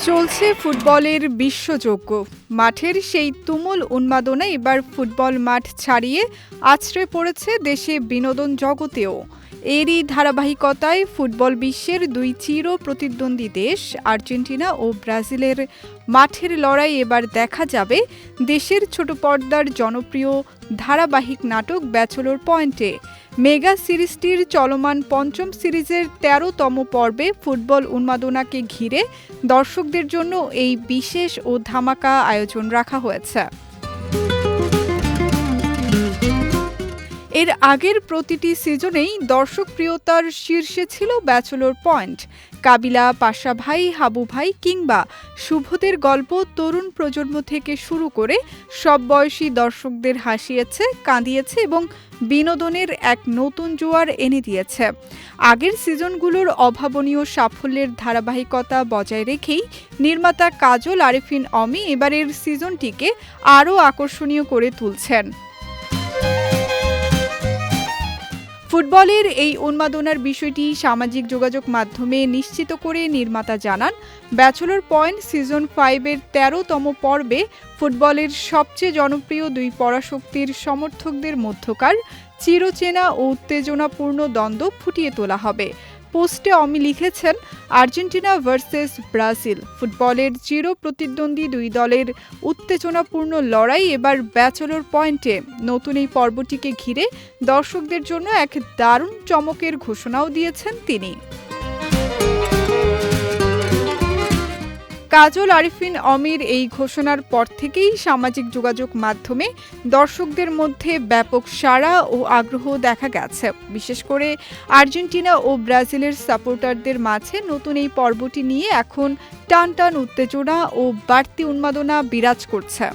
চলছে ফুটবলের বিশ্বযজ্ঞ। মাঠের সেই তুমুল উন্মাদনা এবার ফুটবল মাঠ ছাড়িয়ে আছড়ে পড়েছে দেশে বিনোদন জগতেও। এরই ধারাবাহিকতায় ফুটবল বিশ্বের দুই চির প্রতিদ্বন্দ্বী দেশ আর্জেন্টিনা ও ব্রাজিলের মাঠের লড়াই এবার দেখা যাবে দেশের ছোট পর্দার জনপ্রিয় ধারাবাহিক নাটক ব্যাচেলর পয়েন্টে। মেগা সিরিজটির চলমান পঞ্চম সিরিজের ১৩তম পর্বে ফুটবল উন্মাদনাকে ঘিরে দর্শকদের জন্য এই বিশেষ ও ধামাকা আয়োজন রাখা হয়েছে। এর আগের প্রতিটি সিজনেই দর্শকপ্রিয়তার শীর্ষে ছিল ব্যাচেলর পয়েন্ট। কাবিলা, পাশা ভাই, হাবু ভাই কিংবা শুভদের গল্প তরুণ প্রজন্ম থেকে শুরু করে সব বয়সী দর্শকদের হাসিয়েছে, কাঁদিয়েছে এবং বিনোদনের এক নতুন জোয়ার এনে দিয়েছে। আগের সিজনগুলোর অভাবনীয় সাফল্যের ধারাবাহিকতা বজায় রেখেই নির্মাতা কাজল আরেফিন অমি এবারের সিজনটিকে আরও আকর্ষণীয় করে তুলছেন। ফুটবলের এই উন্মাদনার বিষয়টি সামাজিক যোগাযোগ মাধ্যমে নিশ্চিত করে নির্মাতা জানান, ব্যাচেলর পয়েন্ট সিজন 5-এর ১৩তম পর্বে ফুটবলের সবচেয়ে জনপ্রিয় দুই পরাশক্তির সমর্থকদের মধ্যকার চিরচেনা ও উত্তেজনাপূর্ণ দ্বন্দ্ব ফুটিয়ে তোলা হবে। পোস্টে অমি লিখেছেন, আর্জেন্টিনা ভার্সেস ব্রাজিল, ফুটবলের চির প্রতিদ্বন্দ্বী দুই দলের উত্তেজনাপূর্ণ লড়াই এবার ব্যাচেলর পয়েন্টে। নতুন এই পর্বটিকে ঘিরে দর্শকদের জন্য এক দারুণ চমকের ঘোষণাও দিয়েছেন তিনি। কাজল আরেফিন অমির এই ঘোষণার পর থেকেই সামাজিক যোগাযোগ মাধ্যমে দর্শকদের মধ্যে ব্যাপক সাড়া ও আগ্রহ দেখা গেছে। বিশেষ করে আর্জেন্টিনা ও ব্রাজিলের সাপোর্টারদের মাঝে নতুন এই পর্বটি নিয়ে এখন টান টান উত্তেজনা ও বাড়তি উন্মাদনা বিরাজ করছে।